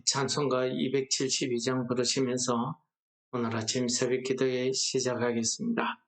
찬송가 272장 부르시면서 오늘 아침 새벽 기도회 시작하겠습니다.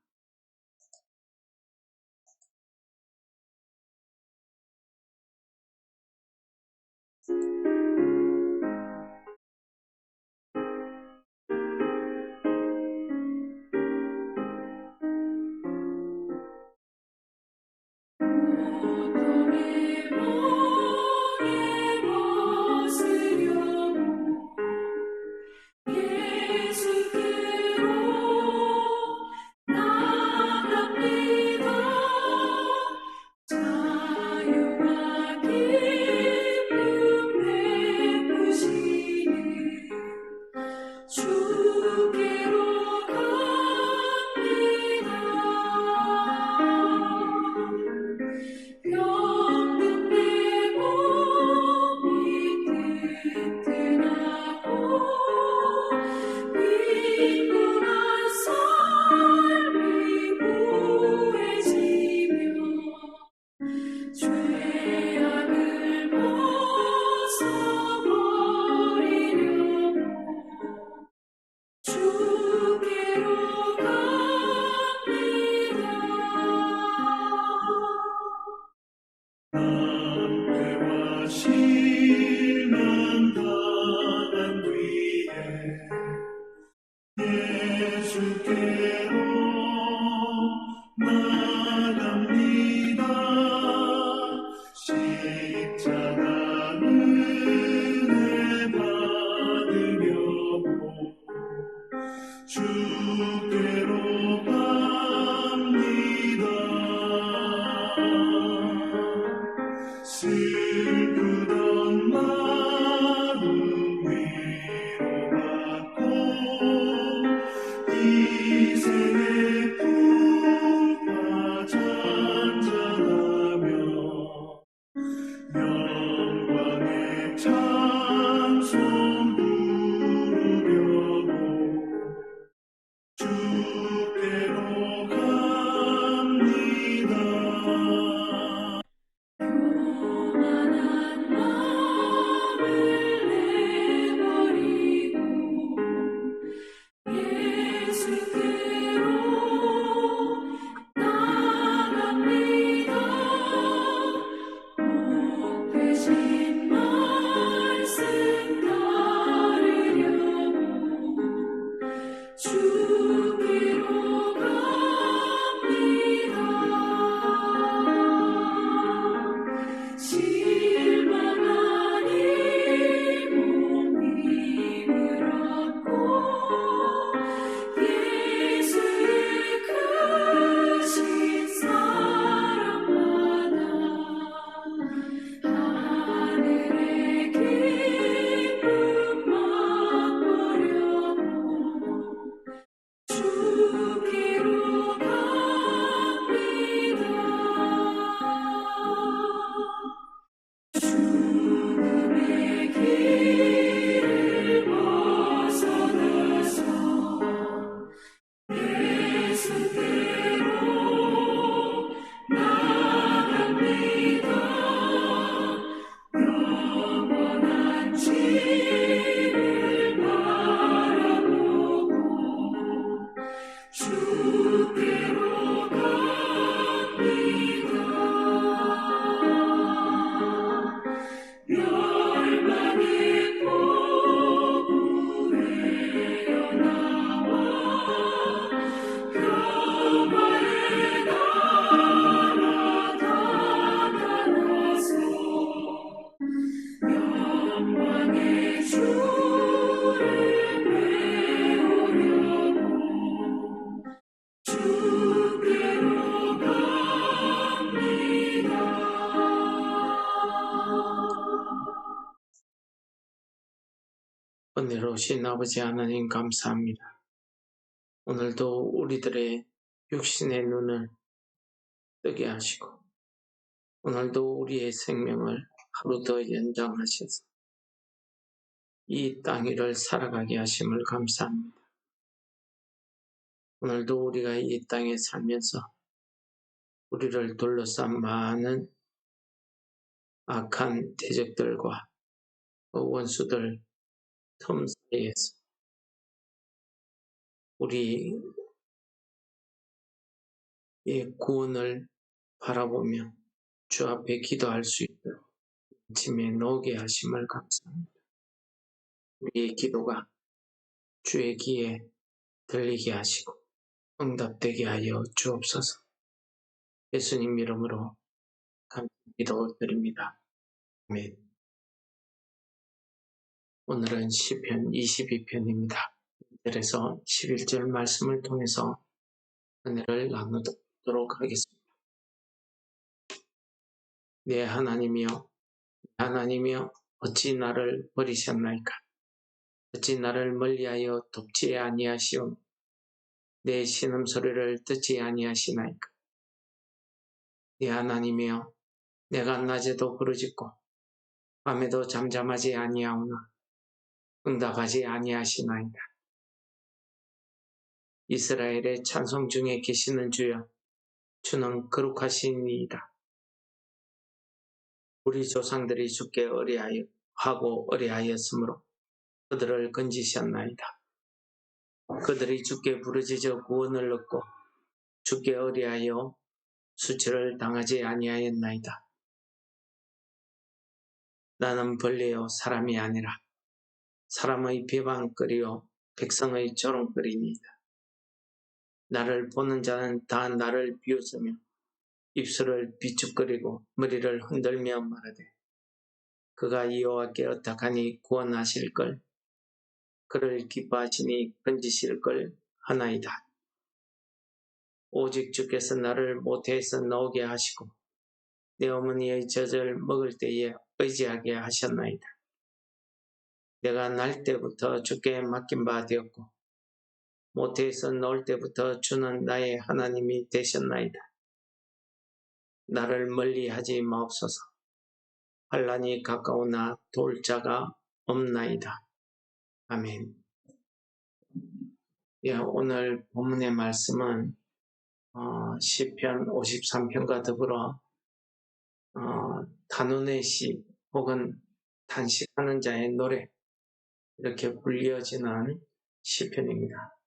은혜로우신 아버지 하나님 감사합니다. 오늘도 우리들의 육신의 눈을 뜨게 하시고 오늘도 우리의 생명을 하루 더 연장하셔서 이 땅 위를 살아가게 하심을 감사합니다. 오늘도 우리가 이 땅에 살면서 우리를 둘러싼 많은 악한 대적들과 그 원수들 틈 사이에서 우리의 구원을 바라보며 주 앞에 기도할 수 있도록 아침에 나오게 하심을 감사합니다. 우리의 기도가 주의 귀에 들리게 하시고 응답되게 하여 주옵소서. 예수님 이름으로 감사 기도드립니다. 아멘. 오늘은 시편 22편입니다. 1절에서 11절 말씀을 통해서 은혜를 나누도록 하겠습니다. 내 하나님이여, 하나님이여, 어찌 나를 버리셨나이까? 어찌 나를 멀리하여 돕지 아니하시오? 내 신음소리를 듣지 아니하시나이까? 내 하나님이여, 내가 낮에도 부르짖고 밤에도 잠잠하지 아니하오나 응답하지 아니하시나이다. 이스라엘의 찬송 중에 계시는 주여, 주는 거룩하시니이다. 우리 조상들이 주께 의뢰하였으므로 그들을 건지셨나이다. 그들이 주께 부르짖어 구원을 얻고 주께 의뢰하여 수치를 당하지 아니하였나이다. 나는 벌레요 사람이 아니라 사람의 비방거리요 백성의 조롱거리니이다. 나를 보는 자는 다 나를 비웃으며 입술을 비축거리고 머리를 흔들며 말하되 그가 여호와께 어떡하니 구원하실걸, 그를 기뻐하시니 건지실걸 하나이다. 오직 주께서 나를 모태에서 나오게 하시고 내 어머니의 젖을 먹을 때에 의지하게 하셨나이다. 내가 날 때부터 주께 맡긴 바 되었고 모태에서 나올 때부터 주는 나의 하나님이 되셨나이다. 나를 멀리하지 마옵소서. 환난이 가까우나 도울 자가 없나이다. 아멘. 오늘 본문의 말씀은 시편 53편과 더불어 단원의 시 혹은 단식하는 자의 노래 이렇게 불려지는 시편입니다.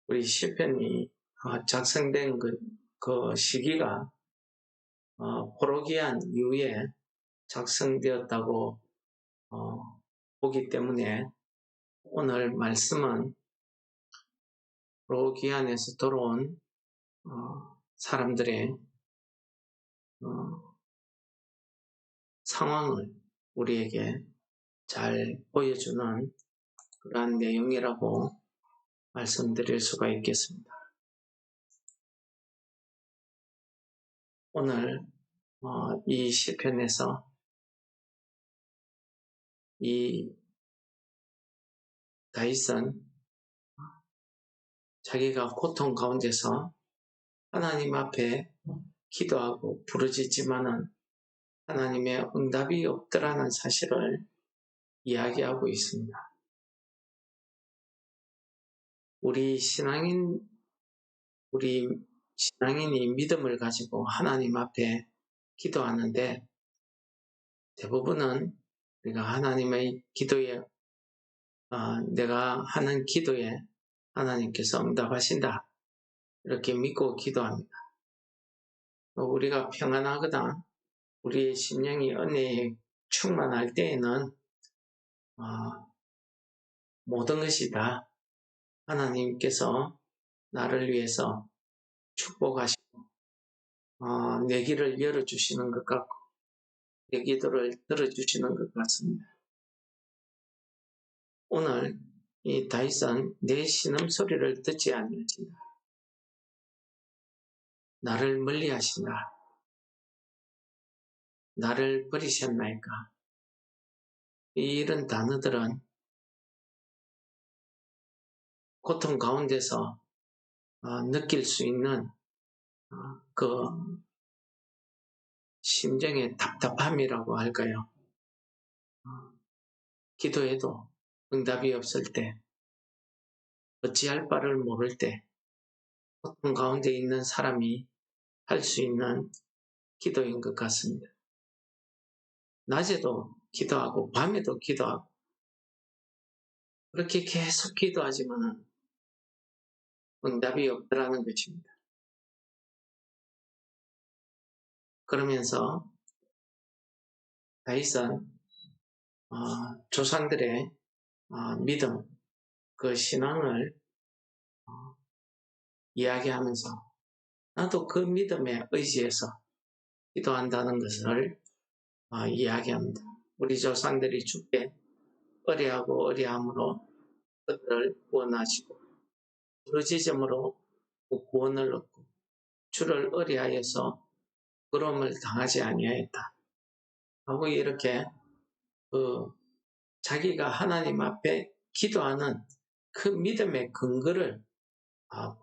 우리 시편이 작성된 그 시기가 포로기한 이후에 작성되었다고 보기 때문에 오늘 말씀은 포로기한에서 돌아온 사람들의 상황을 우리에게 잘 보여주는 그러한 내용이라고 말씀드릴 수가 있겠습니다. 오늘 이 시편에서 이 다윗은 자기가 고통 가운데서 하나님 앞에 기도하고 부르짖지만은 하나님의 응답이 없더라는 사실을 이야기하고 있습니다. 우리 신앙인이 믿음을 가지고 하나님 앞에 기도하는데 대부분은 우리가 하나님의 기도에 내가 하는 기도에 하나님께서 응답하신다 이렇게 믿고 기도합니다. 우리가 평안하거나 우리의 심령이 은혜에 충만할 때에는 모든 것이 다 하나님께서 나를 위해서 축복하시고 내 길을 열어주시는 것 같고 내 기도를 들어주시는 것 같습니다. 오늘 이 다윗은 내 신음소리를 듣지 아니하신다. 나를 멀리하신다. 나를 버리셨나이까. 이런 단어들은 고통 가운데서 느낄 수 있는 그 심정의 답답함이라고 할까요? 기도해도 응답이 없을 때, 어찌할 바를 모를 때, 고통 가운데 있는 사람이 할 수 있는 기도인 것 같습니다. 낮에도 기도하고 밤에도 기도하고 그렇게 계속 기도하지만 응답이 없더라는 것입니다. 그러면서 다윗은 조상들의 믿음, 그 신앙을 이야기하면서 나도 그 믿음에 의지해서 기도한다는 것을 이야기합니다. 우리 조상들이 주께 의뢰하고 의뢰함으로 그들을 구원하시고 부르짖음으로 구원을 얻고 주를 의뢰하여서 부름을 당하지 아니하였다. 하고 이렇게 자기가 하나님 앞에 기도하는 그 믿음의 근거를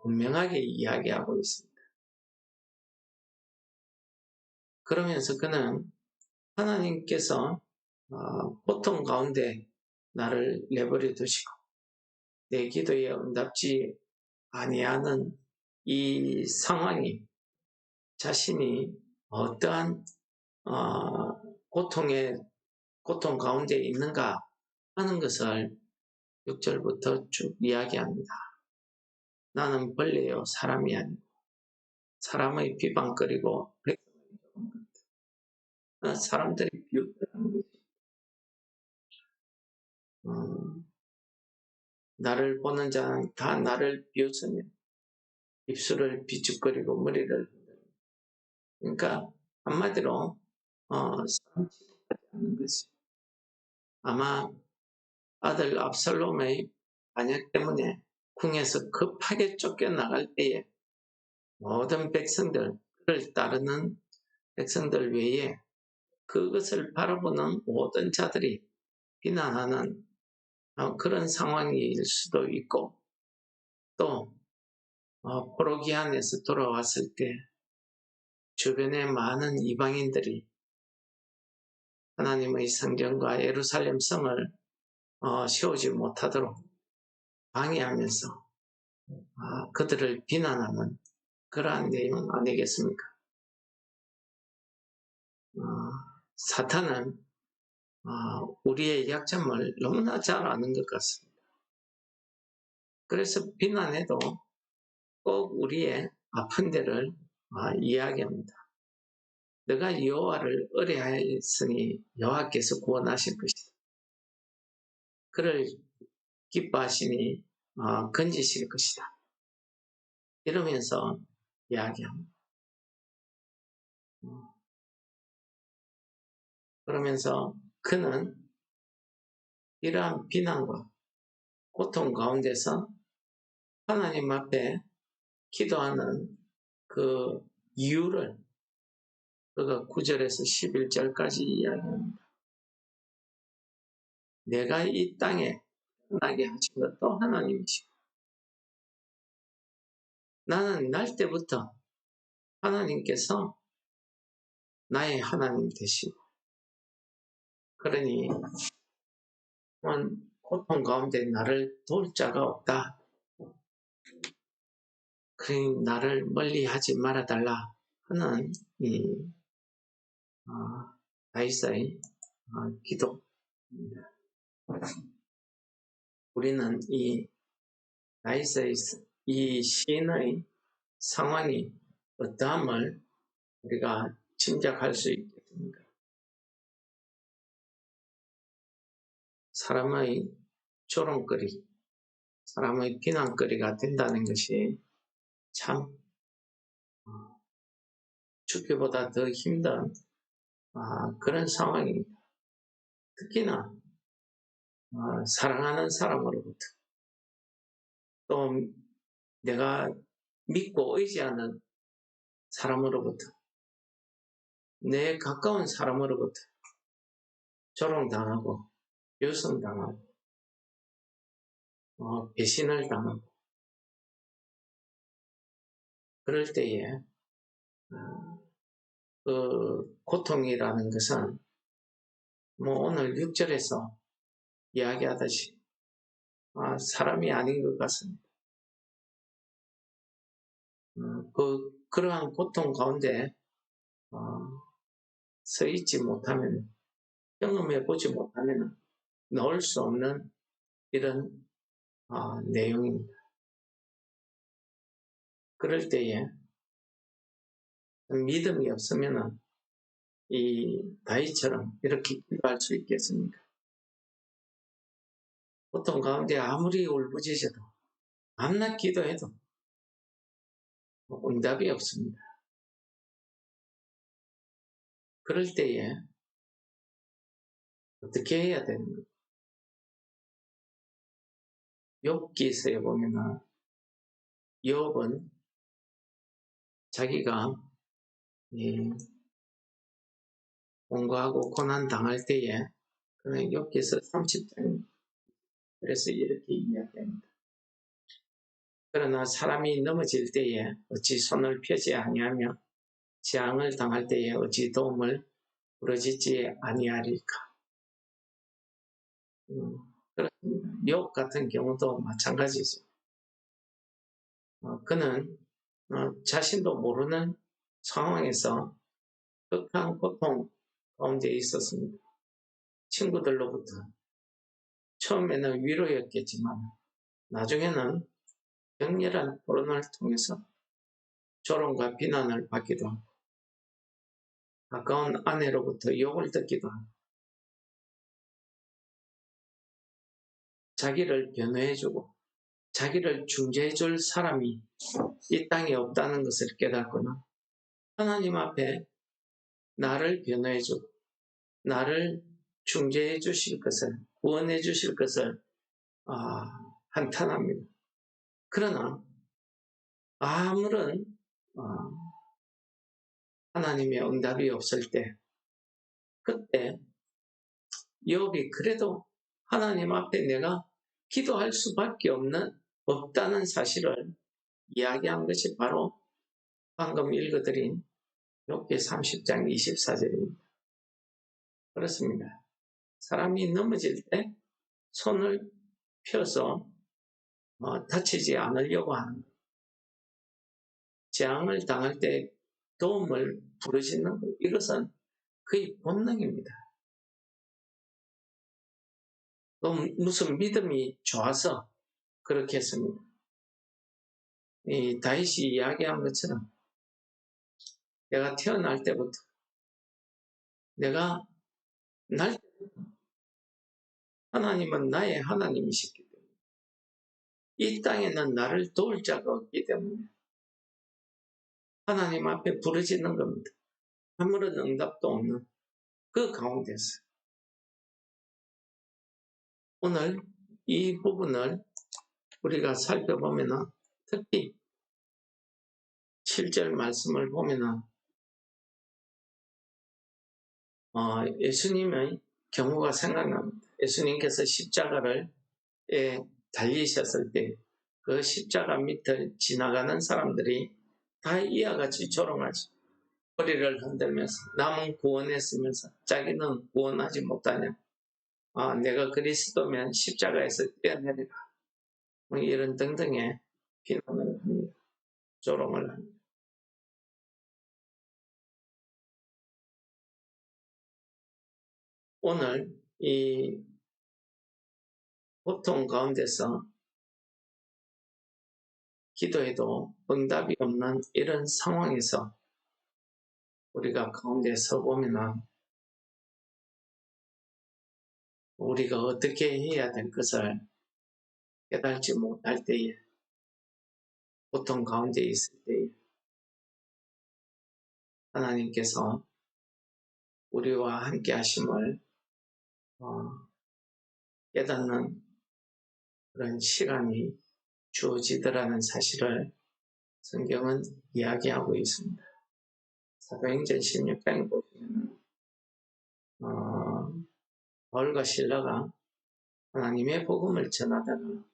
분명하게 이야기하고 있습니다. 그러면서 그는 하나님께서 고통 가운데 나를 내버려 두시고 내 기도에 응답지 아니하는 이 상황이 자신이 어떠한 고통 가운데 있는가 하는 것을 6절부터 쭉 이야기합니다. 나는 벌레요 사람이 아니고 사람의 비방거리고 사람들이 비웃더라는 거지. 나를 보는 자는 다 나를 비웃으며 입술을 비죽거리고 머리를 그러니까 한마디로 사람 취급하지 않는 거지. 아마 아들 압살롬의 반역 때문에 궁에서 급하게 쫓겨나갈 때에 모든 백성들, 그를 따르는 백성들 외에 그것을 바라보는 모든 자들이 비난하는 그런 상황일 수도 있고 또 포로기한에서 돌아왔을 때 주변에 많은 이방인들이 하나님의 성전과 예루살렘 성을 세우지 못하도록 방해하면서 그들을 비난하는 그러한 내용 아니겠습니까? 사탄은 우리의 약점을 너무나 잘 아는 것 같습니다. 그래서 비난해도 꼭 우리의 아픈 데를 이야기합니다. 너가 여호와를 의뢰하였으니 여호와께서 구원하실 것이다. 그를 기뻐하시니 건지실 것이다. 이러면서 이야기합니다. 그러면서 그는 이러한 비난과 고통 가운데서 하나님 앞에 기도하는 그 이유를 그가 9절에서 11절까지 이야기합니다. 내가 이 땅에 나게 하신 것도 하나님이시고 나는 날 때부터 하나님께서 나의 하나님 되시고 그러니 고통 가운데 나를 도울 자가 없다. 그러니 나를 멀리하지 말아달라 하는 이 다윗의 기도입니다. 우리는 이 다윗의 이 시인의 상황이 어떠함을 우리가 짐작할 수 있겠습니까? 사람의 조롱거리, 사람의 비난거리가 된다는 것이 참 죽기보다 더 힘든 그런 상황입니다. 특히나 사랑하는 사람으로부터 또 내가 믿고 의지하는 사람으로부터 내 가까운 사람으로부터 조롱당하고 요성당하고 배신을 당하고 그럴 때에 그 고통이라는 것은 오늘 6절에서 이야기하듯이 사람이 아닌 것 같습니다. 그러한 고통 가운데 서 있지 못하면 경험해 보지 못하면 넣을 수 없는 이런 내용입니다. 그럴 때에 믿음이 없으면 이 다윗처럼 이렇게 기도할 수 있겠습니까? 보통 가운데 아무리 울부짖어도 밤낮 기도해도 응답이 없습니다. 그럴 때에 어떻게 해야 되는 거예요? 욥기서에 보면은 욥은 자기가 공고하고 고난 당할 때에 그는 욥기서 30장 그래서 이렇게 이야기합니다. 그러나 사람이 넘어질 때에 어찌 손을 펴지 아니하며 재앙을 당할 때에 어찌 도움을 부르짖지 아니하리까. 그렇습니다. 욥 같은 경우도 마찬가지죠. 그는 자신도 모르는 상황에서 극한 고통 가운데 있었습니다. 친구들로부터 처음에는 위로였겠지만 나중에는 격렬한 토론을 통해서 조롱과 비난을 받기도 하고 가까운 아내로부터 욕을 듣기도 하고 자기를 변호해주고 자기를 중재해줄 사람이 이 땅에 없다는 것을 깨닫거나 하나님 앞에 나를 변호해주고 나를 중재해 주실 것을 구원해 주실 것을 한탄합니다. 그러나 아무런 하나님의 응답이 없을 때 그때 욥이 그래도 하나님 앞에 내가 기도할 수밖에 없다는 사실을 이야기한 것이 바로 방금 읽어드린 욥기 30장 24절입니다. 그렇습니다. 사람이 넘어질 때 손을 펴서 다치지 않으려고 하는 것. 재앙을 당할 때 도움을 부르짖는 것. 이것은 그의 본능입니다. 또 무슨 믿음이 좋아서 그렇게 했습니다. 이 다윗이 이야기한 것처럼 내가 태어날 때부터 내가 날 때부터 하나님은 나의 하나님이시기 때문에 이 땅에는 나를 도울 자가 없기 때문에 하나님 앞에 부르짖는 겁니다. 아무런 응답도 없는 그 가운데서 오늘 이 부분을 우리가 살펴보면 특히 7절 말씀을 보면 예수님의 경우가 생각납니다. 예수님께서 십자가를 달리셨을 때 그 십자가 밑을 지나가는 사람들이 다 이와 같이 조롱하지. 머리를 흔들면서 남은 구원했으면서 자기는 구원하지 못하냐. 내가 그리스도면 십자가에서 뛰어내리라. 뭐 이런 등등의 비난을 합니다. 조롱을 합니다. 오늘 이 고통 가운데서 기도해도 응답이 없는 이런 상황에서 우리가 가운데 서보면 우리가 어떻게 해야 될 것을 깨달지 못할 때에 고통 가운데 있을 때에 하나님께서 우리와 함께 하심을 깨닫는 그런 시간이 주어지더라는 사실을 성경은 이야기하고 있습니다. 사도행전 16장에 보시면 바울과 실라가 하나님의 복음을 전하다가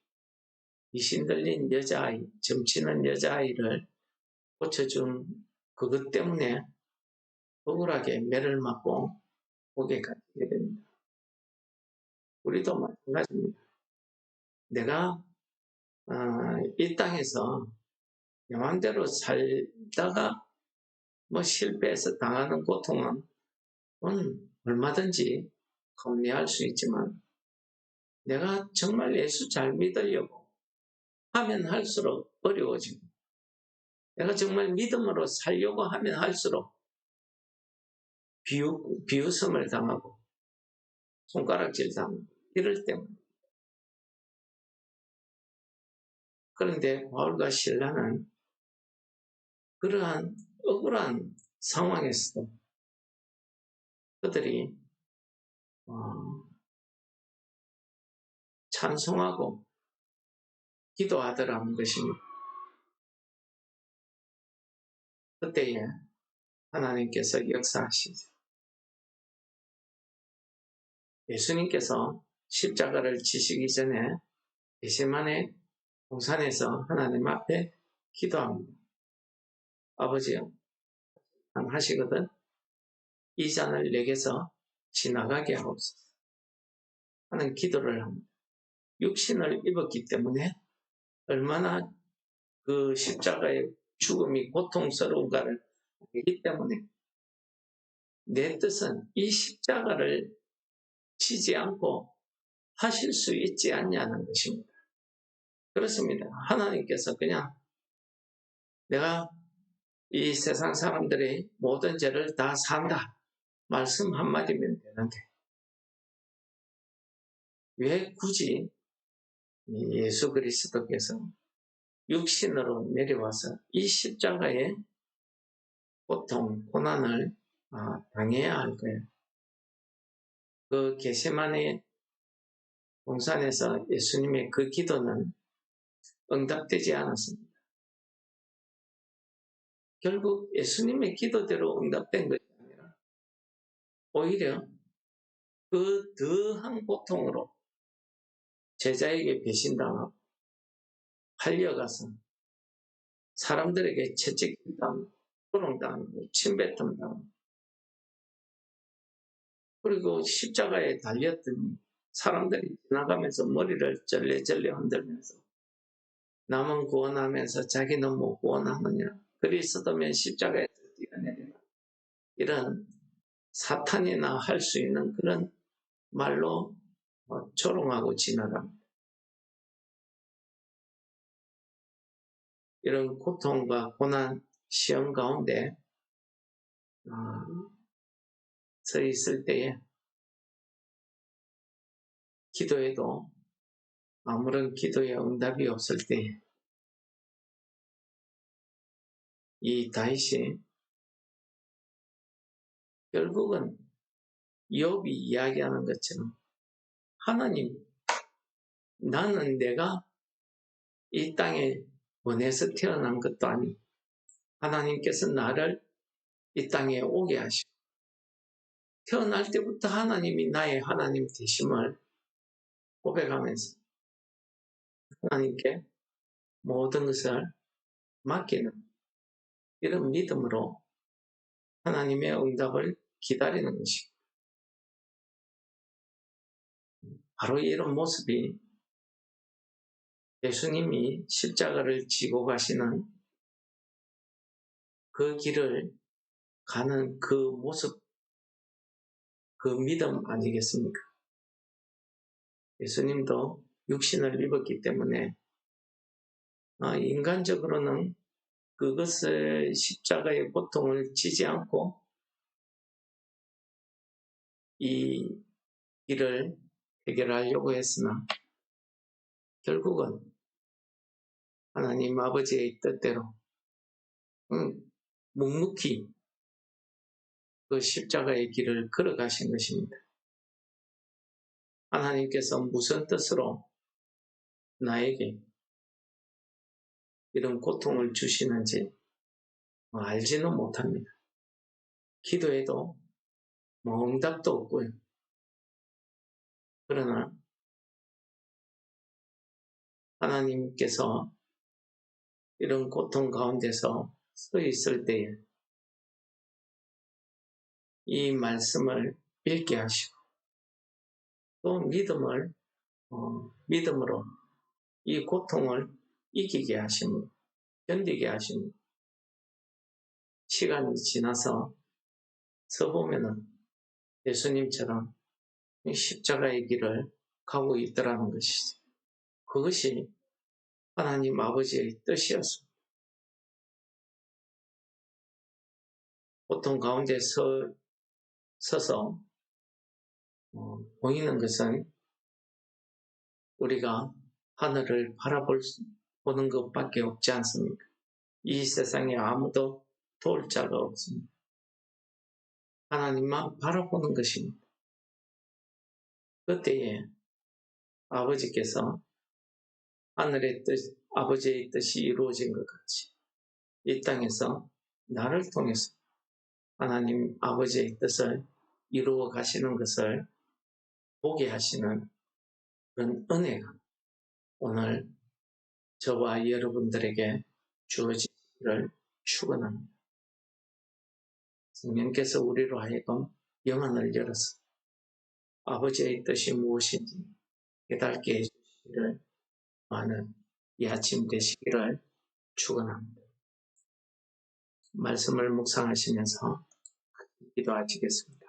귀신 들린 여자아이, 점치는 여자아이를 고쳐준 그것 때문에 억울하게 매를 맞고 목에 갇히게 됩니다. 우리도 마찬가지입니다. 내가 이 땅에서 내 마음대로 살다가 실패해서 당하는 고통은 얼마든지 겁내할 수 있지만 내가 정말 예수 잘 믿으려고 하면 할수록 어려워지고 내가 정말 믿음으로 살려고 하면 할수록 비웃음을 당하고 손가락질 당하고 이럴 때문에. 그런데 바울과 실라는 그러한 억울한 상황에서도 그들이 찬송하고 기도하더라는 것입니다. 그때에 하나님께서 역사하시죠. 예수님께서 십자가를 지시기 전에 겟세마네 동산에서 하나님 앞에 기도합니다. 아버지요, 하시거든 이 잔을 내게서 지나가게 하옵소서 하는 기도를 합니다. 육신을 입었기 때문에 얼마나 그 십자가의 죽음이 고통스러운가를 알기 때문에 내 뜻은 이 십자가를 지지 않고 하실 수 있지 않냐는 것입니다. 그렇습니다. 하나님께서 그냥 내가 이 세상 사람들의 모든 죄를 다 산다 말씀 한마디면 되는데 왜 굳이 예수 그리스도께서 육신으로 내려와서 이 십자가의 고통, 고난을 당해야 할 거예요. 그 겟세마네 동산에서 예수님의 그 기도는 응답되지 않았습니다. 결국 예수님의 기도대로 응답된 것이 아니라 오히려 그 더한 고통으로 제자에게 배신당하고 팔려가서 사람들에게 채찍당하고 조롱당하고 침뱉음당하고 그리고 십자가에 달렸더니 사람들이 지나가면서 머리를 절레절레 흔들면서 남은 구원하면서 자기는 못 구원하느냐 그리스도면 십자가에서 뛰어내려라 이런 사탄이나 할 수 있는 그런 말로 조롱하고 지나갑니다. 이런 고통과 고난 시험 가운데 서 있을 때에 기도해도 아무런 기도에 응답이 없을 때에 이 다윗이 결국은 욥이 이야기하는 것처럼 하나님 나는 내가 이 땅에 원해서 태어난 것도 아니고 하나님께서 나를 이 땅에 오게 하시고 태어날 때부터 하나님이 나의 하나님 되심을 고백하면서 하나님께 모든 것을 맡기는 이런 믿음으로 하나님의 응답을 기다리는 것입니다. 바로 이런 모습이 예수님이 십자가를 지고 가시는 그 길을 가는 그 모습, 그 믿음 아니겠습니까? 예수님도 육신을 입었기 때문에 인간적으로는 그것을 십자가의 고통을 지지 않고 이 길을 해결하려고 했으나 결국은 하나님 아버지의 뜻대로 묵묵히 그 십자가의 길을 걸어가신 것입니다. 하나님께서 무슨 뜻으로 나에게 이런 고통을 주시는지 알지는 못합니다. 기도해도 응답도 없고요. 그러나 하나님께서 이런 고통 가운데서 서 있을 때에 이 말씀을 읽게 하시고 또 믿음으로 이 고통을 이기게 하십니다. 견디게 하십니다. 시간이 지나서 서보면은 예수님처럼 십자가의 길을 가고 있더라는 것이죠. 그것이 하나님 아버지의 뜻이었습니다. 보통 가운데 서서 보이는 것은 우리가 하늘을 보는 것밖에 없지 않습니까? 이 세상에 아무도 도울 자가 없습니다. 하나님만 바라보는 것입니다. 그때에 아버지께서 하늘의 뜻, 아버지의 뜻이 이루어진 것 같이 이 땅에서 나를 통해서 하나님 아버지의 뜻을 이루어 가시는 것을 보게 하시는 그런 은혜가 오늘 저와 여러분들에게 주어지기를 축원합니다. 성령께서 우리로 하여금 영안을 열어서 아버지의 뜻이 무엇인지 깨닫게 해주시기를 많은 이 아침 되시기를 축원합니다. 말씀을 묵상하시면서 기도하시겠습니다.